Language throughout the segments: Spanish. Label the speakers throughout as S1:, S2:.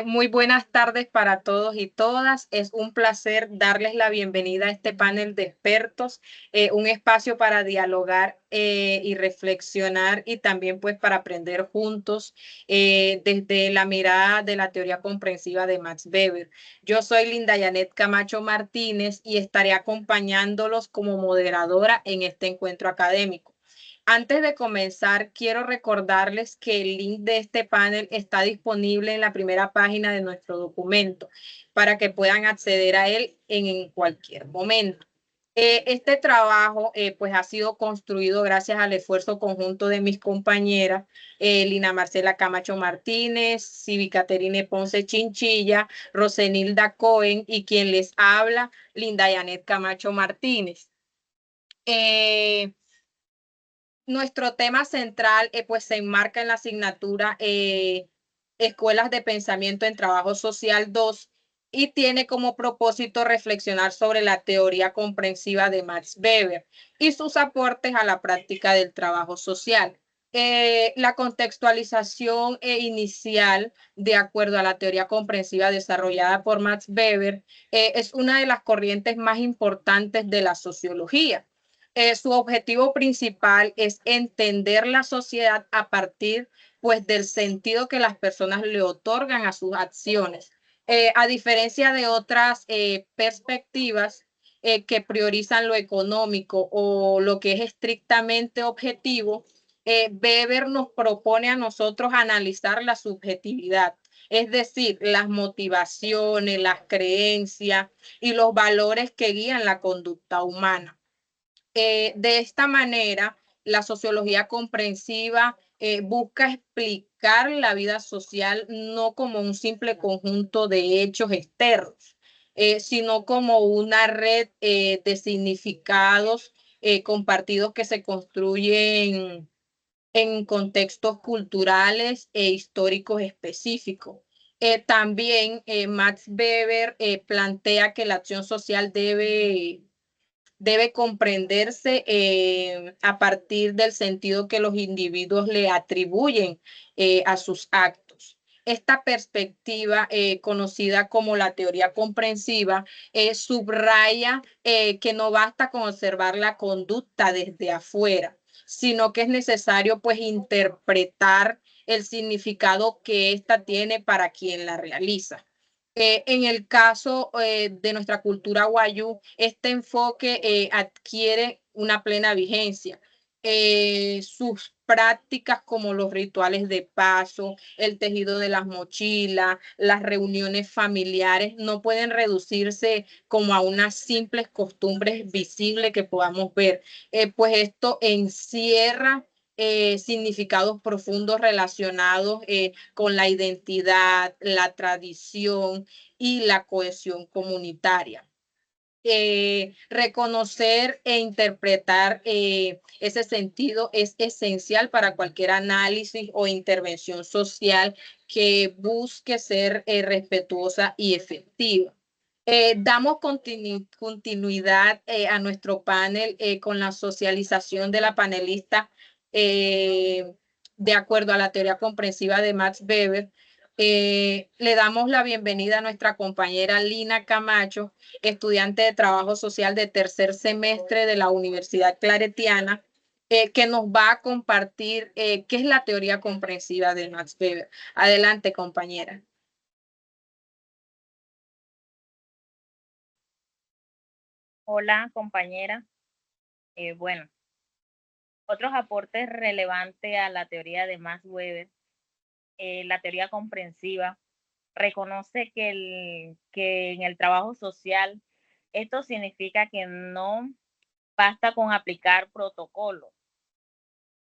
S1: Muy buenas tardes para todos y todas. Es un placer darles la bienvenida a este panel de expertos, un espacio para dialogar y reflexionar y también pues para aprender juntos desde la mirada de la teoría comprensiva de Max Weber. Yo soy Linda Yanet Camacho Martínez y estaré acompañándolos como moderadora en este encuentro académico. Antes de comenzar, quiero recordarles que el link de este panel está disponible en la primera página de nuestro documento para que puedan acceder a él en cualquier momento. Este trabajo pues ha sido construido gracias al esfuerzo conjunto de mis compañeras Lina Marcela Camacho Martínez, Civi Caterine Ponce Chinchilla, Rosenilda Cohen y quien les habla, Linda Yanet Camacho Martínez. Nuestro tema central pues se enmarca en la asignatura Escuelas de Pensamiento en Trabajo Social 2 y tiene como propósito reflexionar sobre la teoría comprensiva de Max Weber y sus aportes a la práctica del trabajo social. La contextualización inicial, de acuerdo a la teoría comprensiva desarrollada por Max Weber, es una de las corrientes más importantes de la sociología. Su objetivo principal es entender la sociedad a partir pues del sentido que las personas le otorgan a sus acciones. A diferencia de otras perspectivas que priorizan lo económico o lo que es estrictamente objetivo, Weber nos propone a nosotros analizar la subjetividad, es decir, las motivaciones, las creencias y los valores que guían la conducta humana. De esta manera, la sociología comprensiva busca explicar la vida social no como un simple conjunto de hechos externos, sino como una red de significados compartidos que se construyen en contextos culturales e históricos específicos. También Max Weber plantea que la acción social debe comprenderse a partir del sentido que los individuos le atribuyen a sus actos. Esta perspectiva, conocida como la teoría comprensiva, subraya que no basta con observar la conducta desde afuera, sino que es necesario pues interpretar el significado que ésta tiene para quien la realiza. En el caso de nuestra cultura guayú, este enfoque adquiere una plena vigencia. Sus prácticas como los rituales de paso, el tejido de las mochilas, las reuniones familiares, no pueden reducirse como a unas simples costumbres visibles que podamos ver, pues esto encierra significados profundos relacionados con la identidad, la tradición y la cohesión comunitaria. Reconocer e interpretar ese sentido es esencial para cualquier análisis o intervención social que busque ser respetuosa y efectiva. Damos continuidad a nuestro panel con la socialización de la panelista de acuerdo a la teoría comprensiva de Max Weber. Le damos la bienvenida a nuestra compañera Lina Camacho, estudiante de trabajo social de tercer semestre de la Universidad Claretiana, que nos va a compartir qué es la teoría comprensiva de Max Weber. Adelante, compañera.
S2: Hola, compañera. Bueno, otros aportes relevantes a la teoría de Max Weber, la teoría comprensiva, reconoce que en el trabajo social esto significa que no basta con aplicar protocolos,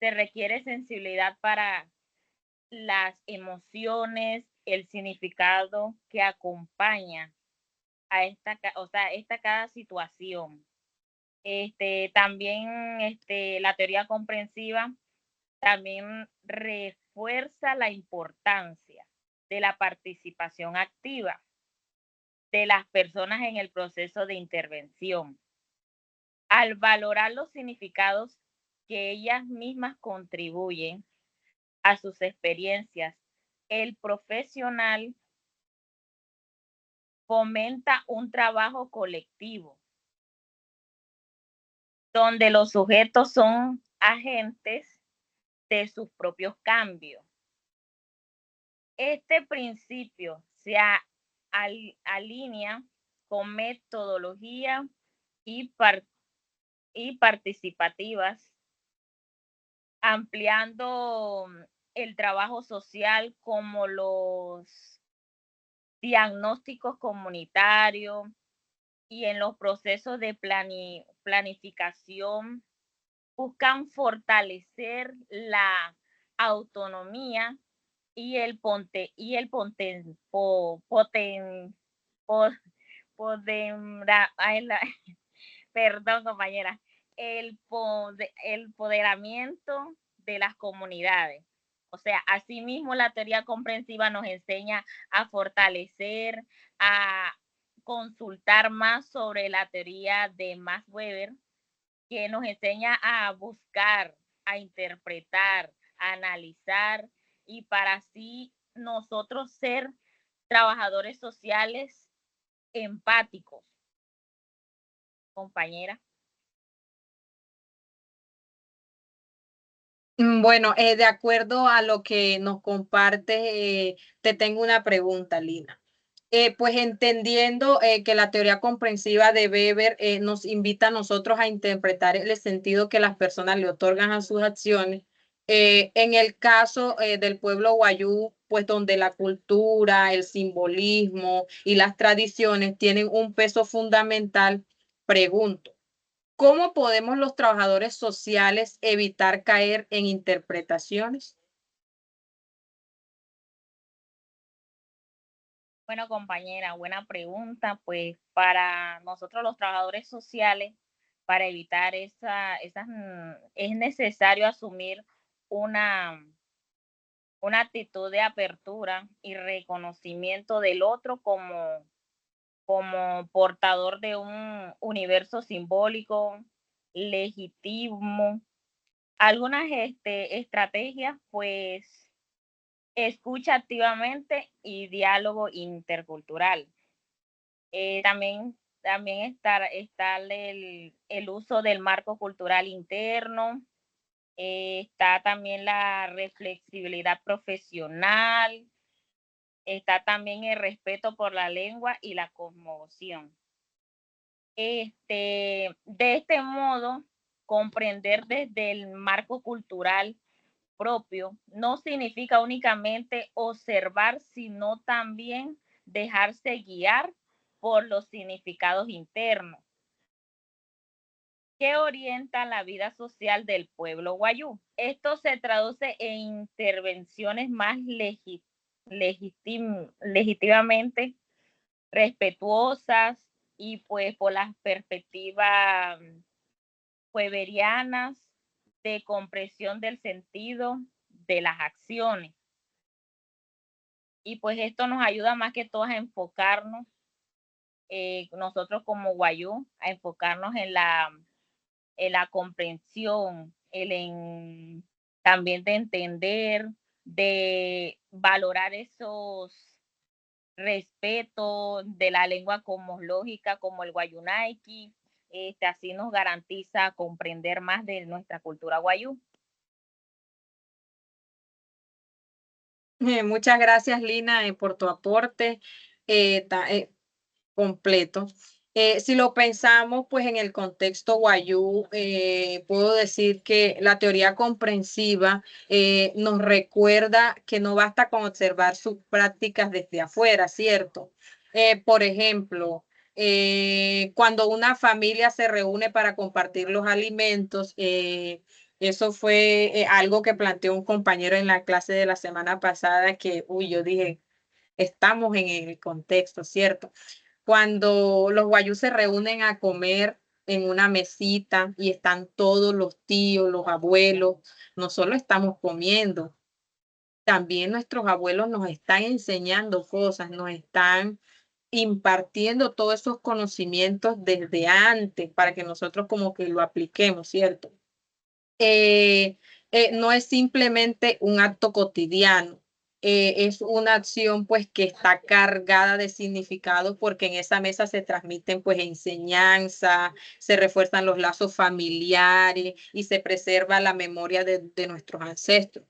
S2: se requiere sensibilidad para las emociones, el significado que acompaña a esta cada situación. También la teoría comprensiva también refuerza la importancia de la participación activa de las personas en el proceso de intervención. Al valorar los significados que ellas mismas contribuyen a sus experiencias, el profesional fomenta un trabajo colectivo, donde los sujetos son agentes de sus propios cambios. Este principio se alinea con metodologías y participativas, ampliando el trabajo social como los diagnósticos comunitarios y en los procesos de planificación buscan fortalecer la autonomía y el ponte y el ponten, po, poten, po, podemra, perdón compañera, el empoderamiento de las comunidades. O sea, asimismo la teoría comprensiva nos enseña a fortalecer, a consultar más sobre la teoría de Max Weber, que nos enseña a buscar, a interpretar, a analizar y para así nosotros ser trabajadores sociales empáticos, compañera.
S1: Bueno, de acuerdo a lo que nos compartes, te tengo una pregunta, Lina. Pues entendiendo que la teoría comprensiva de Weber nos invita a nosotros a interpretar el sentido que las personas le otorgan a sus acciones. En el caso del pueblo guayú, pues donde la cultura, el simbolismo y las tradiciones tienen un peso fundamental, pregunto, ¿cómo podemos los trabajadores sociales evitar caer en interpretaciones?
S2: Bueno, compañera, buena pregunta. Pues para nosotros los trabajadores sociales, para evitar es necesario asumir una, una actitud de apertura y reconocimiento del otro como portador de un universo simbólico legítimo. Algunas estrategias, pues, escucha activamente y diálogo intercultural. También está el uso del marco cultural interno, está también la reflexibilidad profesional, está también el respeto por la lengua y la cosmovisión. De este modo, comprender desde el marco cultural propio no significa únicamente observar, sino también dejarse guiar por los significados internos que orientan la vida social del pueblo guayú. Esto se traduce en intervenciones más legítimamente respetuosas y pues por las perspectivas weberianas de comprensión del sentido de las acciones. Y pues esto nos ayuda más que todo a enfocarnos, nosotros como guayú, a enfocarnos en la comprensión, también de entender, de valorar esos respeto de la lengua cosmológica como el guayunaiki. Así nos garantiza comprender más de nuestra cultura guayú.
S1: Muchas gracias, Lina, por tu aporte completo. Si lo pensamos, pues en el contexto guayú, puedo decir que la teoría comprensiva nos recuerda que no basta con observar sus prácticas desde afuera, ¿cierto? Por ejemplo, cuando una familia se reúne para compartir los alimentos, eso fue algo que planteó un compañero en la clase de la semana pasada que, uy, yo dije, estamos en el contexto, ¿cierto? Cuando los guayús se reúnen a comer en una mesita y están todos los tíos, los abuelos, no solo estamos comiendo, también nuestros abuelos nos están enseñando cosas, nos están impartiendo todos esos conocimientos desde antes para que nosotros como que lo apliquemos, ¿cierto? No es simplemente un acto cotidiano, es una acción pues que está cargada de significado porque en esa mesa se transmiten pues enseñanza, se refuerzan los lazos familiares y se preserva la memoria de nuestros ancestros.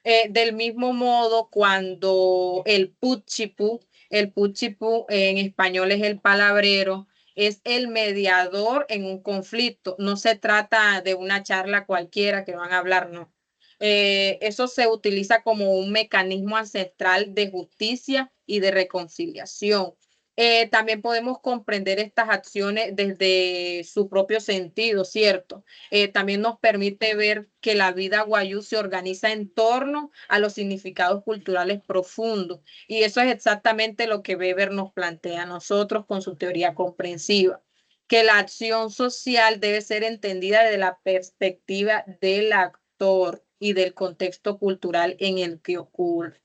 S1: Del mismo modo, cuando el puchipú en español es el palabrero, es el mediador en un conflicto. No se trata de una charla cualquiera que van a hablar, no. Eso se utiliza como un mecanismo ancestral de justicia y de reconciliación. También podemos comprender estas acciones desde su propio sentido, ¿cierto? También nos permite ver que la vida guayú se organiza en torno a los significados culturales profundos. Y eso es exactamente lo que Weber nos plantea a nosotros con su teoría comprensiva, que la acción social debe ser entendida desde la perspectiva del actor y del contexto cultural en el que ocurre.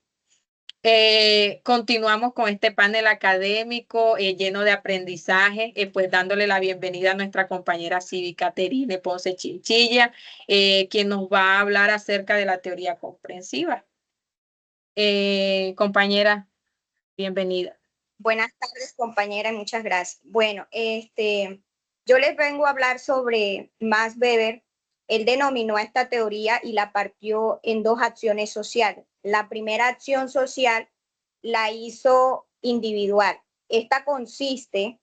S1: Continuamos con este panel académico lleno de aprendizaje, pues dándole la bienvenida a nuestra compañera cívica Terine Ponce Chinchilla, quien nos va a hablar acerca de la teoría comprensiva. Compañera, bienvenida.
S3: Buenas tardes, compañera, muchas gracias. Bueno, yo les vengo a hablar sobre Max Weber. Él denominó a esta teoría y la partió en dos acciones sociales. La primera acción social la hizo individual. Esta consiste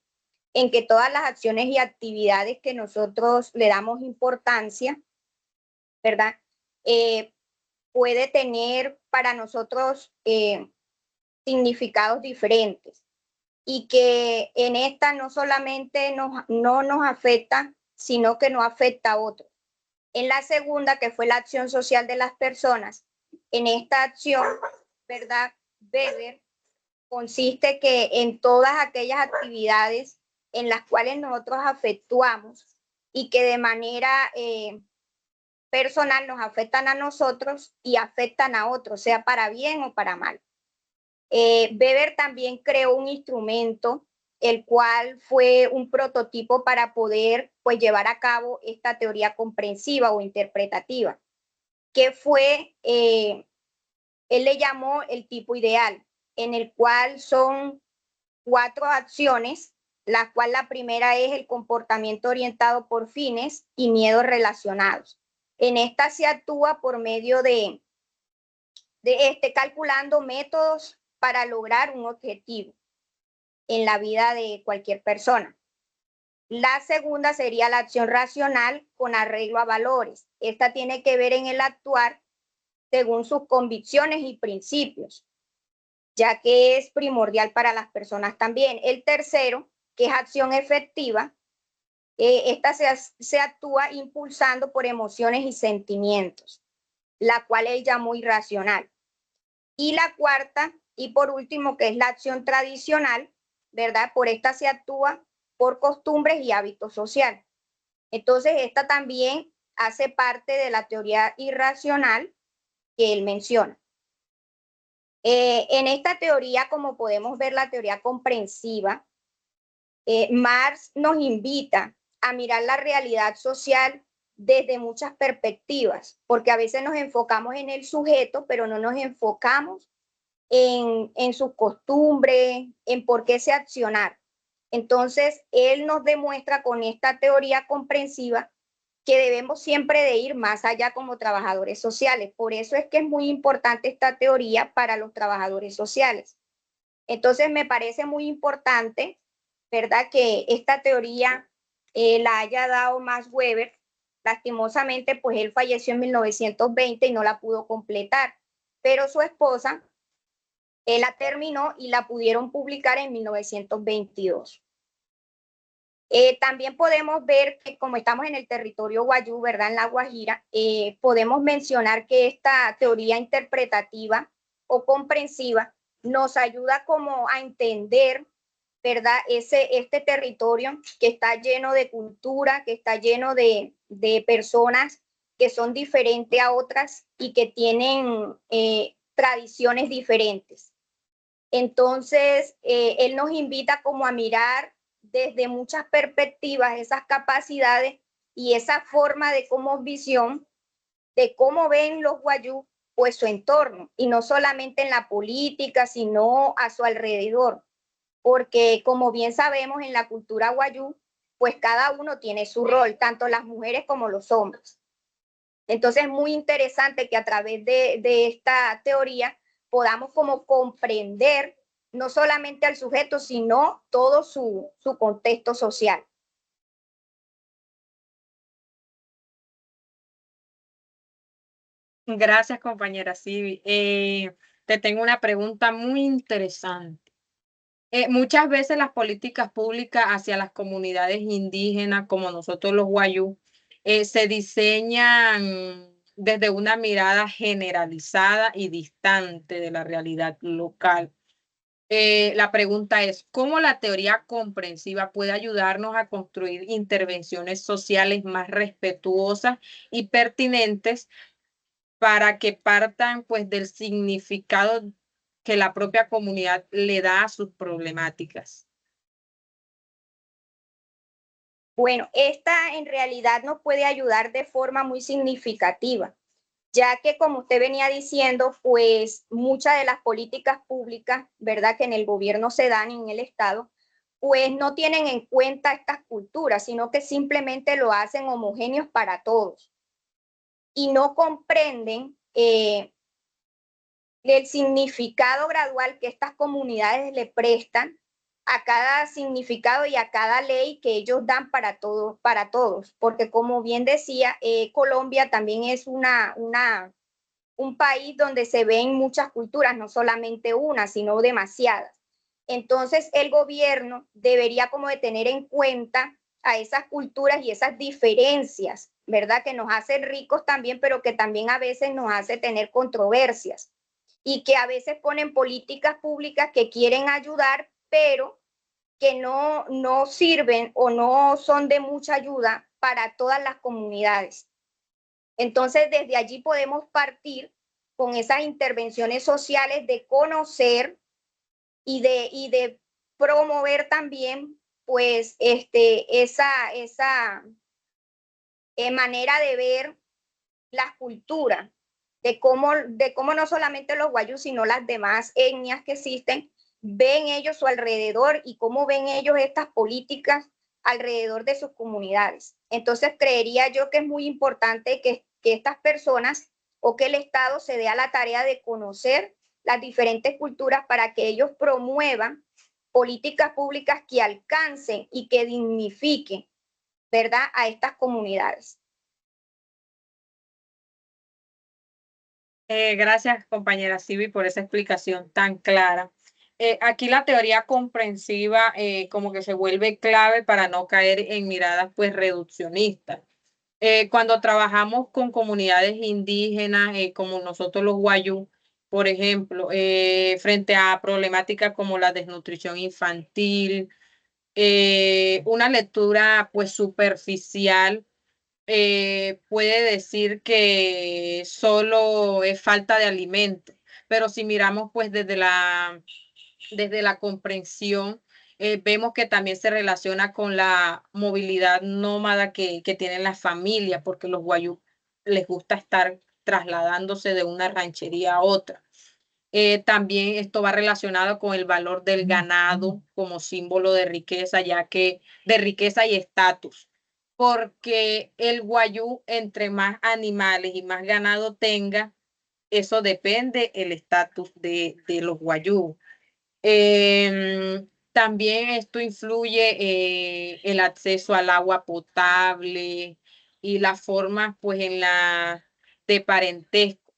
S3: en que todas las acciones y actividades que nosotros le damos importancia, ¿verdad? Puede tener para nosotros significados diferentes y que en esta no solamente no nos afecta, sino que nos afecta a otros. En la segunda, que fue la acción social de las personas, en esta acción, ¿verdad? Weber consiste que en todas aquellas actividades en las cuales nosotros afectuamos y que de manera personal nos afectan a nosotros y afectan a otros, sea para bien o para mal. Weber también creó un instrumento, el cual fue un prototipo para poder pues, llevar a cabo esta teoría comprensiva o interpretativa, que fue, él le llamó el tipo ideal, en el cual son 4 acciones, la cual la primera es el comportamiento orientado por fines y miedos relacionados. En esta se actúa por medio de calculando métodos para lograr un objetivo en la vida de cualquier persona. La segunda sería la acción racional con arreglo a valores. Esta tiene que ver en el actuar según sus convicciones y principios, ya que es primordial para las personas también. El tercero, que es acción efectiva, esta se actúa impulsando por emociones y sentimientos, la cual él llamó irracional. Y la cuarta, y por último, que es la acción tradicional, ¿verdad? Por esta se actúa por costumbres y hábitos sociales. Entonces, esta también hace parte de la teoría irracional que él menciona. En esta teoría, como podemos ver, la teoría comprensiva, Marx nos invita a mirar la realidad social desde muchas perspectivas, porque a veces nos enfocamos en el sujeto, pero no nos enfocamos en sus costumbres, en por qué se accionar. Entonces, él nos demuestra con esta teoría comprensiva que debemos siempre de ir más allá como trabajadores sociales. Por eso es que es muy importante esta teoría para los trabajadores sociales. Entonces, me parece muy importante, ¿verdad?, que esta teoría la haya dado Max Weber. Lastimosamente, pues él falleció en 1920 y no la pudo completar, pero su esposa él la terminó y la pudieron publicar en 1922. También podemos ver que como estamos en el territorio guayú, ¿verdad? En La Guajira, podemos mencionar que esta teoría interpretativa o comprensiva nos ayuda como a entender, ¿verdad? Este territorio que está lleno de cultura, que está lleno de personas que son diferentes a otras y que tienen tradiciones diferentes. Entonces, él nos invita como a mirar desde muchas perspectivas esas capacidades y esa forma de cómo visión, de cómo ven los guayú pues su entorno, y no solamente en la política, sino a su alrededor, porque como bien sabemos en la cultura wayuu, pues cada uno tiene su rol, tanto las mujeres como los hombres. Entonces es muy interesante que a través de esta teoría podamos como comprender no solamente al sujeto, sino todo su contexto social.
S1: Gracias, compañera Sibi. Te tengo una pregunta muy interesante. Muchas veces las políticas públicas hacia las comunidades indígenas, como nosotros los Wayuu, se diseñan desde una mirada generalizada y distante de la realidad local. La pregunta es, ¿cómo la teoría comprensiva puede ayudarnos a construir intervenciones sociales más respetuosas y pertinentes para que partan pues del significado que la propia comunidad le da a sus problemáticas?
S3: Bueno, esta en realidad nos puede ayudar de forma muy significativa, ya que como usted venía diciendo, pues muchas de las políticas públicas, ¿verdad?, que en el gobierno se dan en el Estado, pues no tienen en cuenta estas culturas, sino que simplemente lo hacen homogéneos para todos y no comprenden el significado gradual que estas comunidades le prestan a cada significado y a cada ley que ellos dan para todos, porque como bien decía, Colombia también es un país donde se ven muchas culturas, no solamente una, sino demasiadas. Entonces el gobierno debería como de tener en cuenta a esas culturas y esas diferencias, ¿verdad? Que nos hacen ricos también, pero que también a veces nos hace tener controversias y que a veces ponen políticas públicas que quieren ayudar, pero que no sirven o no son de mucha ayuda para todas las comunidades. Entonces, desde allí podemos partir con esas intervenciones sociales de conocer y de promover también, pues, esa manera de ver las culturas, de cómo no solamente los guayús, sino las demás etnias que existen, ven ellos su alrededor y cómo ven ellos estas políticas alrededor de sus comunidades. Entonces, creería yo que es muy importante que estas personas o que el Estado se dé a la tarea de conocer las diferentes culturas para que ellos promuevan políticas públicas que alcancen y que dignifiquen, ¿verdad?, a estas comunidades.
S1: Gracias, compañera Sibi, por esa explicación tan clara. Aquí la teoría comprensiva como que se vuelve clave para no caer en miradas pues reduccionistas. Cuando trabajamos con comunidades indígenas, como nosotros los Wayuu, por ejemplo, frente a problemáticas como la desnutrición infantil, una lectura pues superficial puede decir que solo es falta de alimento, pero si miramos pues desde la comprensión, vemos que también se relaciona con la movilidad nómada que tienen las familias, porque los guayú les gusta estar trasladándose de una ranchería a otra. También esto va relacionado con el valor del ganado como símbolo de riqueza, ya que de riqueza y estatus, porque el guayú, entre más animales y más ganado tenga, eso depende el estatus de los guayú. También esto influye el acceso al agua potable y las formas, pues, en la de parentesco,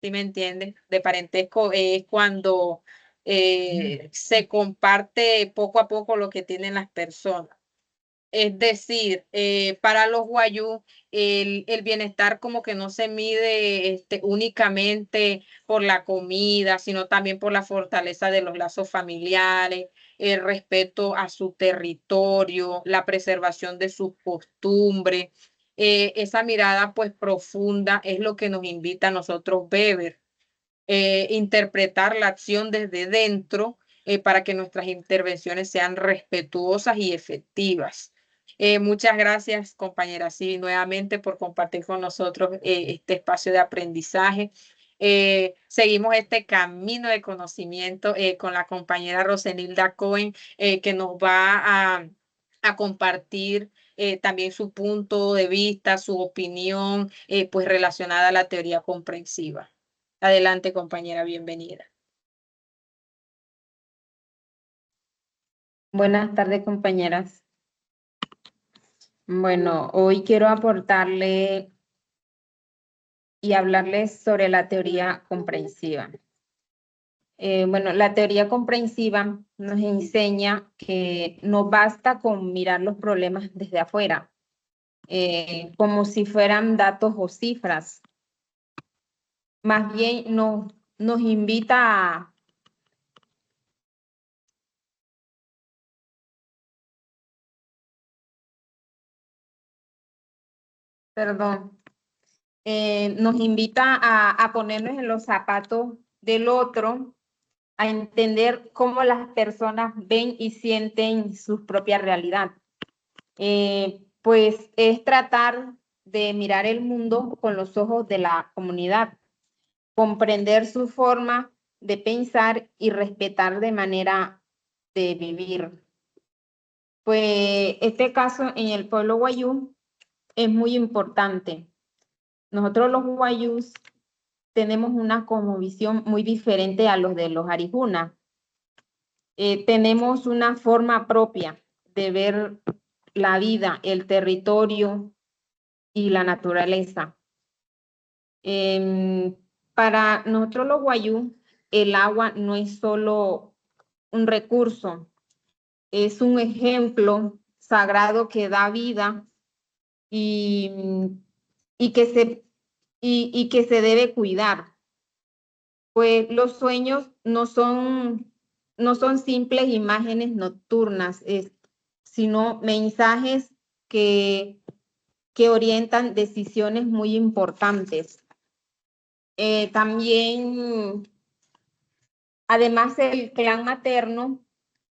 S1: ¿sí me entiendes? De parentesco es cuando se comparte poco a poco lo que tienen las personas. Es decir, para los guayú, el bienestar como que no se mide únicamente por la comida, sino también por la fortaleza de los lazos familiares, el respeto a su territorio, la preservación de sus costumbres. Esa mirada pues profunda es lo que nos invita a nosotros Weber, interpretar la acción desde dentro para que nuestras intervenciones sean respetuosas y efectivas. Muchas gracias, compañera Sibi, nuevamente por compartir con nosotros este espacio de aprendizaje. seguimos este camino de conocimiento con la compañera Rosenilda Cohen, que nos va a compartir también su punto de vista, su opinión, pues relacionada a la teoría comprensiva. Adelante, compañera, bienvenida.
S4: Buenas tardes, compañeras. Bueno, hoy quiero aportarle y hablarles sobre la teoría comprensiva. Bueno, la teoría comprensiva nos enseña que no basta con mirar los problemas desde afuera, como si fueran datos o cifras. Más bien nos invita a nos invita a ponernos en los zapatos del otro, a entender cómo las personas ven y sienten su propia realidad. Pues es tratar de mirar el mundo con los ojos de la comunidad, comprender su forma de pensar y respetar de manera de vivir. Pues este caso en el pueblo wayuu es muy importante. Nosotros los wayúus tenemos una cosmovisión muy diferente a los de los arijuna. Tenemos una forma propia de ver la vida, el territorio y la naturaleza. Para nosotros los wayúu, el agua no es solo un recurso, es un ejemplo sagrado que da vida y que se debe cuidar. Pues los sueños no son simples imágenes nocturnas, sino mensajes que orientan decisiones muy importantes. También, además del clan materno,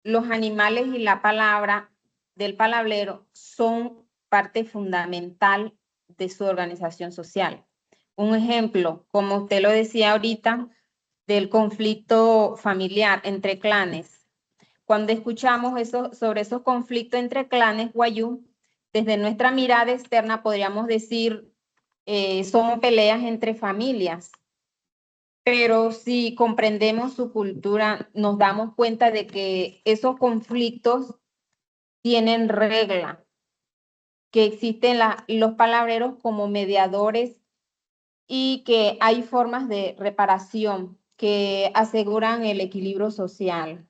S4: los animales y la palabra del palabrero son parte fundamental de su organización social. Un ejemplo, como usted lo decía ahorita, del conflicto familiar entre clanes. Cuando escuchamos sobre esos conflictos entre clanes wayuu, desde nuestra mirada externa podríamos decir son peleas entre familias. Pero si comprendemos su cultura, nos damos cuenta de que esos conflictos tienen regla, que existen los palabreros como mediadores y que hay formas de reparación que aseguran el equilibrio social.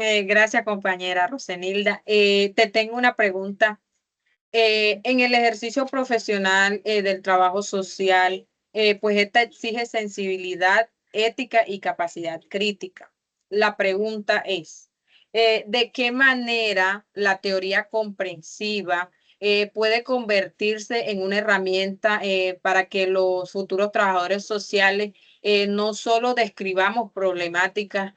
S1: Gracias, compañera Rosenilda. Te tengo una pregunta. En el ejercicio profesional del trabajo social, pues esta exige sensibilidad, ética y capacidad crítica. La pregunta es, ¿de qué manera la teoría comprensiva puede convertirse en una herramienta para que los futuros trabajadores sociales no solo describamos problemáticas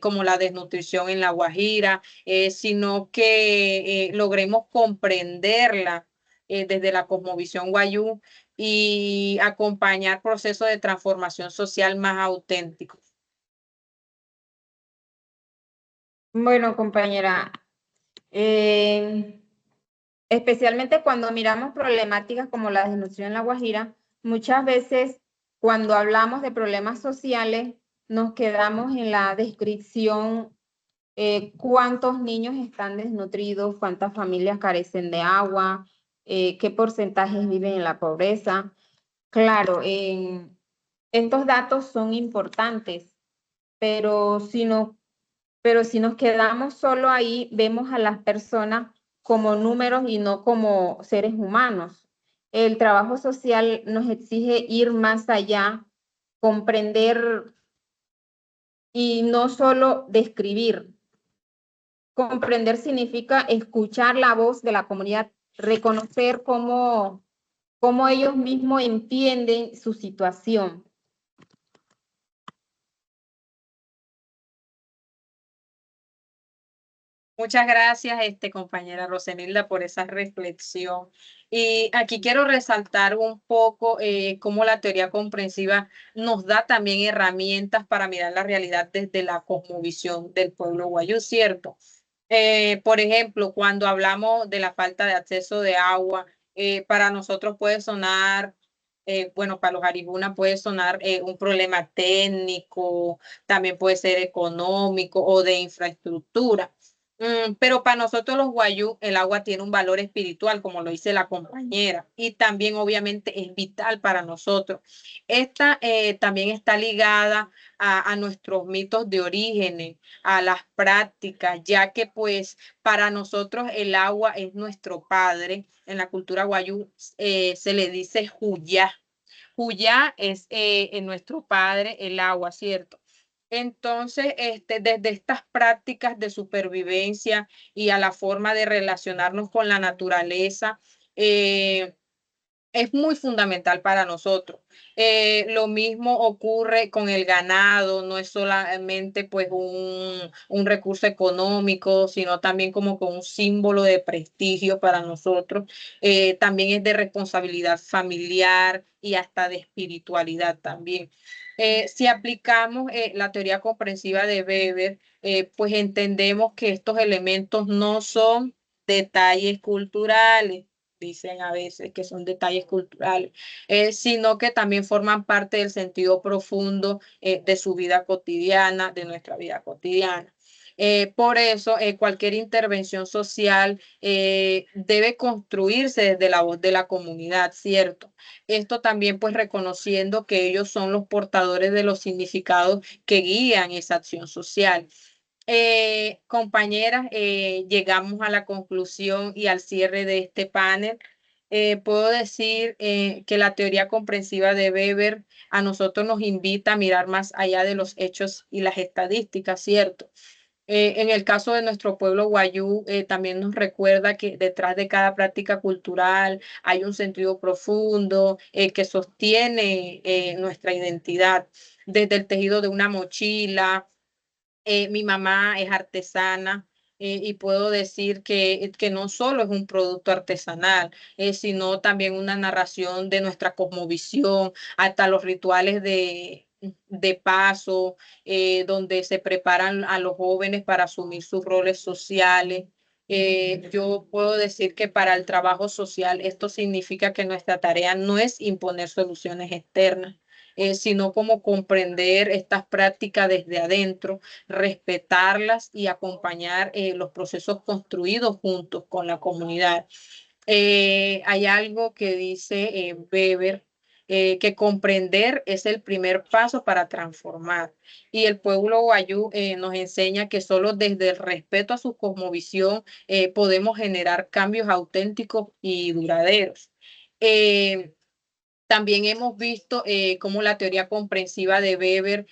S1: como la desnutrición en La Guajira, sino que logremos comprenderla desde la cosmovisión wayuu y acompañar procesos de transformación social más auténticos?
S4: Bueno, compañera, especialmente cuando miramos problemáticas como la desnutrición en La Guajira, muchas veces cuando hablamos de problemas sociales nos quedamos en la descripción cuántos niños están desnutridos, cuántas familias carecen de agua, qué porcentajes viven en la pobreza. Claro, estos datos son importantes, pero si nos quedamos solo ahí, vemos a las personas como números y no como seres humanos. El trabajo social nos exige ir más allá, comprender y no solo describir. Comprender significa escuchar la voz de la comunidad, reconocer cómo ellos mismos entienden su situación.
S1: Muchas gracias, compañera Rosenilda, por esa reflexión. Y aquí quiero resaltar un poco cómo la teoría comprensiva nos da también herramientas para mirar la realidad desde la cosmovisión del pueblo guayú, ¿cierto? Por ejemplo, cuando hablamos de la falta de acceso de agua, para nosotros puede sonar, bueno, para los aribunas puede sonar un problema técnico, también puede ser económico o de infraestructura. Pero para nosotros los guayú, el agua tiene un valor espiritual, como lo dice la compañera, y también obviamente es vital para nosotros. Esta también está ligada a nuestros mitos de orígenes, a las prácticas, ya que pues para nosotros el agua es nuestro padre. En la cultura guayú se le dice Juyá. Juyá es en nuestro padre el agua, ¿cierto? Entonces, desde estas prácticas de supervivencia y a la forma de relacionarnos con la naturaleza, es muy fundamental para nosotros. Lo mismo ocurre con el ganado, no es solamente pues un recurso económico, sino también como con un símbolo de prestigio para nosotros. También es de responsabilidad familiar y hasta de espiritualidad también. Si aplicamos la teoría comprensiva de Weber, pues entendemos que estos elementos no son detalles culturales, dicen a veces que son detalles culturales, sino que también forman parte del sentido profundo de su vida cotidiana, de nuestra vida cotidiana. Por eso, cualquier intervención social debe construirse desde la voz de la comunidad, ¿cierto? Esto también pues reconociendo que ellos son los portadores de los significados que guían esa acción social. Compañeras, llegamos a la conclusión y al cierre de este panel. Puedo decir que la teoría comprensiva de Weber a nosotros nos invita a mirar más allá de los hechos y las estadísticas, ¿cierto? En el caso de nuestro pueblo guayú, también nos recuerda que detrás de cada práctica cultural hay un sentido profundo que sostiene nuestra identidad, desde el tejido de una mochila. Mi mamá es artesana y puedo decir que no solo es un producto artesanal, sino también una narración de nuestra cosmovisión, hasta los rituales de paso, donde se preparan a los jóvenes para asumir sus roles sociales. Yo puedo decir que para el trabajo social esto significa que nuestra tarea no es imponer soluciones externas, sino como comprender estas prácticas desde adentro, respetarlas y acompañar los procesos construidos juntos con la comunidad. Hay algo que dice Weber, que comprender es el primer paso para transformar. Y el pueblo guayú nos enseña que solo desde el respeto a su cosmovisión podemos generar cambios auténticos y duraderos. También hemos visto cómo la teoría comprensiva de Weber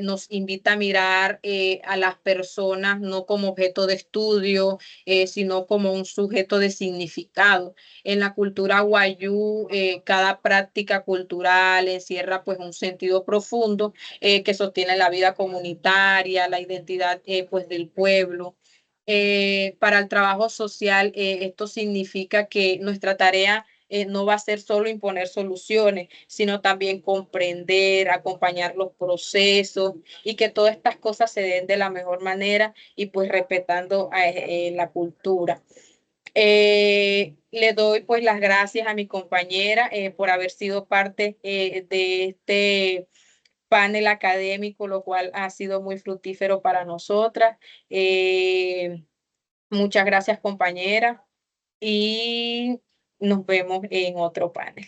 S1: nos invita a mirar a las personas no como objeto de estudio, sino como un sujeto de significado. En la cultura guayú, cada práctica cultural encierra pues un sentido profundo que sostiene la vida comunitaria, la identidad pues del pueblo. Para el trabajo social, esto significa que nuestra tarea no va a ser solo imponer soluciones, sino también comprender, acompañar los procesos y que todas estas cosas se den de la mejor manera y pues respetando la cultura. Le doy pues las gracias a mi compañera por haber sido parte de este panel académico, lo cual ha sido muy fructífero para nosotras. Muchas gracias, compañera, y nos vemos en otro panel.